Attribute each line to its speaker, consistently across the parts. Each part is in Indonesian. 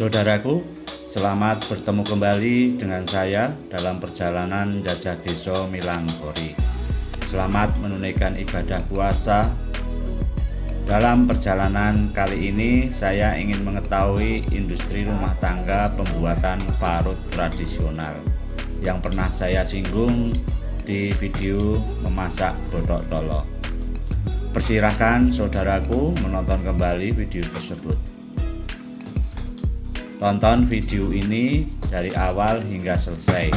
Speaker 1: Saudaraku, selamat bertemu kembali dengan saya dalam perjalanan Jajah Desa Milanggori. Selamat menunaikan ibadah puasa. Dalam perjalanan kali ini, saya ingin mengetahui industri rumah tangga pembuatan parut tradisional yang pernah saya singgung di video memasak botok tolo. Persilahkan saudaraku menonton kembali video tersebut. Tonton video ini dari awal hingga selesai.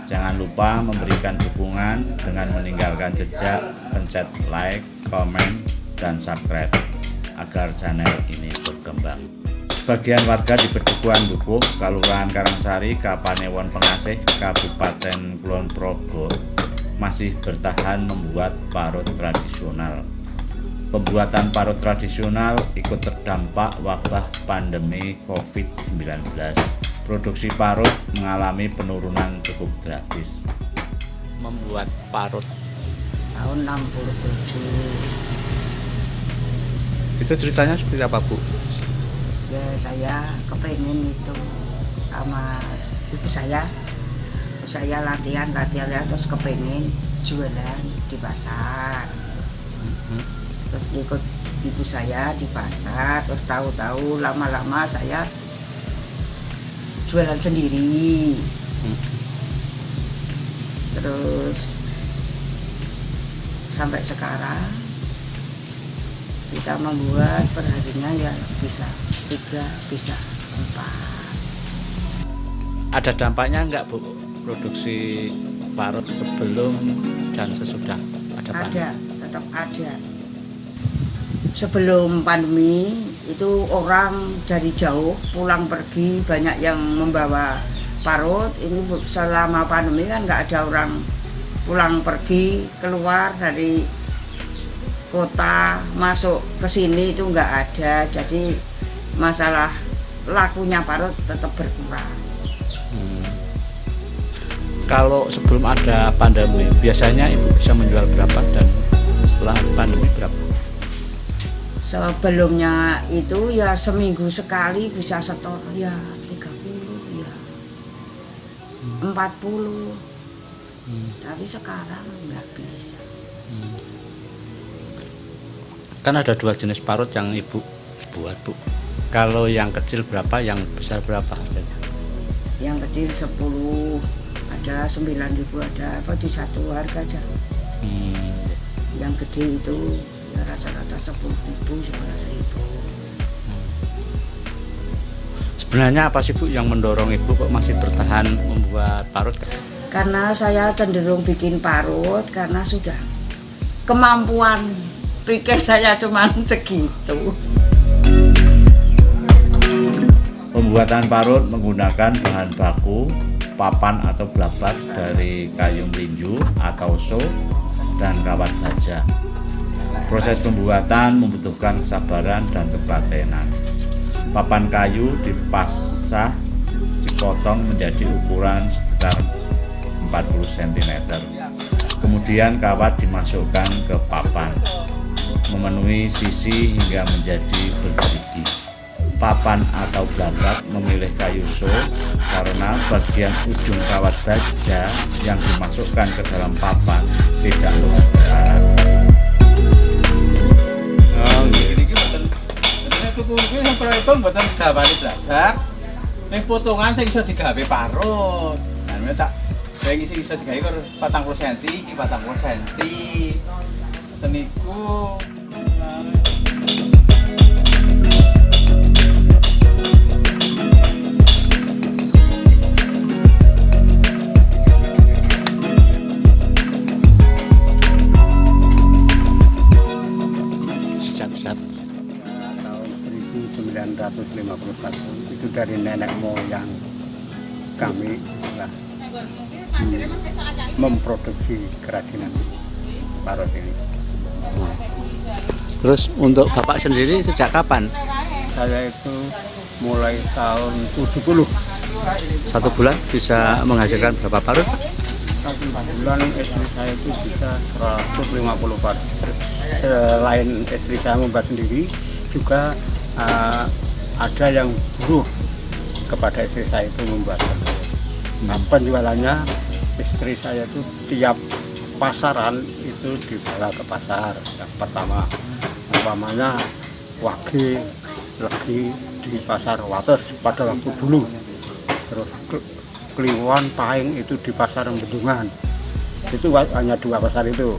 Speaker 1: Jangan lupa memberikan dukungan dengan meninggalkan jejak, pencet like, komen, dan subscribe agar channel ini berkembang. Sebagian warga di Bedukuhan Dukuh, Kelurahan Karangsari, Kapanewon Pengasih, Kabupaten Kulon Progo masih bertahan membuat parut tradisional. Pembuatan parut tradisional ikut terdampak wabah pandemi COVID-19. Produksi parut mengalami penurunan cukup drastis.
Speaker 2: Membuat parut
Speaker 3: tahun 67.
Speaker 2: itu ceritanya seperti apa, Bu?
Speaker 3: Ya saya kepengen itu sama ibu saya. Saya latihan terus kepengen jualan di pasar. Terus ikut ibu saya di pasar, terus tahu-tahu lama-lama saya jualan sendiri. Terus sampai sekarang kita membuat perharinya ya bisa 3, bisa 4.
Speaker 2: Ada dampaknya enggak, Bu, produksi parut sebelum dan sesudah ada pandemi?
Speaker 3: Ada, tetap ada. Sebelum pandemi itu orang dari jauh pulang pergi, banyak yang membawa parut. Ini selama pandemi kan nggak ada orang pulang pergi keluar dari kota masuk ke sini, itu nggak ada. Jadi masalah lakunya parut tetap berkurang.
Speaker 2: Kalau sebelum ada pandemi biasanya Ibu bisa menjual berapa dan setelah pandemi berapa?
Speaker 3: Sebelumnya itu ya seminggu sekali bisa setor ya 30 ya 40. Tapi sekarang nggak bisa.
Speaker 2: Kan ada 2 jenis parut yang Ibu buat, Bu. Kalau yang kecil berapa, yang besar berapa harganya?
Speaker 3: Yang kecil 10, ada 9.000, ada apa di satu harga aja. Yang gede itu ya rata-rata 10.000, 11.000.
Speaker 2: Sebenarnya apa sih, Bu, yang mendorong Ibu kok masih bertahan membuat parut?
Speaker 3: Karena saya cenderung bikin parut karena sudah kemampuan pikir saya cuma segitu.
Speaker 1: Pembuatan parut menggunakan bahan baku papan atau blabat dari kayu melinju atau so dan kawat baja. Proses pembuatan membutuhkan kesabaran dan ketelatenan. Papan kayu dipasah, dipotong menjadi ukuran sekitar 40 cm. Kemudian kawat dimasukkan ke papan, memenuhi sisi hingga menjadi bergerigi. Papan atau blabat memilih kayu so karena bagian ujung kawat baja yang dimasukkan ke dalam papan tidak lurus ke kanan.
Speaker 4: Tuku iki sing proyekto mboten gawani bladak. Ning potongan sing iso digawe parut. Nah, nek tak sing iso digawe karo 40 cm, iki 40 cm. Teniku
Speaker 5: tahun 1951 itu dari nenek moyang kami lah memproduksi kerajinan parut ini.
Speaker 2: Terus untuk Bapak sendiri sejak kapan?
Speaker 5: Saya itu mulai tahun 70.
Speaker 2: 1 bulan bisa menghasilkan berapa parut?
Speaker 5: 1 bulan istri saya itu bisa 150 parut. Selain istri saya membuat sendiri, juga ada yang buruh kepada istri saya itu membuat parut. Nah, penjualannya istri saya itu tiap pasaran itu dibawa ke pasar. Yang pertama, umpamanya wage lagi di pasar Wates pada waktu dulu, terus Kliwon Pahing itu di pasar Bendungan. Itu hanya 2 pasar itu.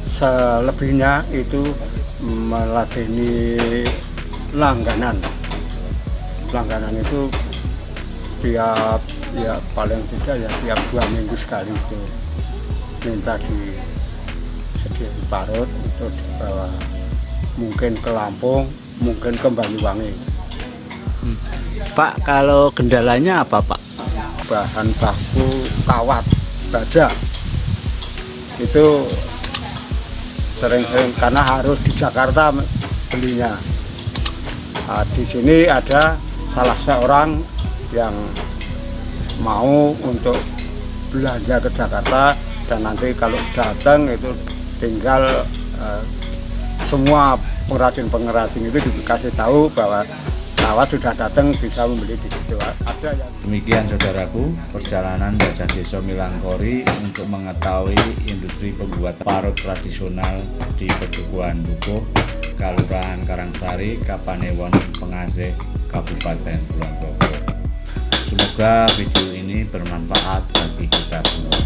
Speaker 5: Selebihnya itu meladeni langganan. Langganan itu tiap ya paling tidak ya tiap 2 minggu sekali itu minta disediakan parut untuk dibawa mungkin ke Lampung, mungkin ke Banyuwangi.
Speaker 2: Pak, kalau kendalanya apa Pak?
Speaker 5: Bahan baku kawat baja itu sering-sering karena harus di Jakarta belinya. Nah, di sini ada salah seorang yang mau untuk belanja ke Jakarta, dan nanti kalau datang itu tinggal semua pengrajin-pengrajin itu dikasih tahu bahwa kawat sudah datang, bisa membeli di situ. Ada yang
Speaker 1: Demikian saudaraku, perjalanan Bajah Desa Milangkori untuk mengetahui industri pembuat parut tradisional di Pedukuhan Dukuh, Kelurahan Karangsari, Kapanewon, Pengasih, Kabupaten Kulon Progo. Semoga video ini bermanfaat bagi kita semua.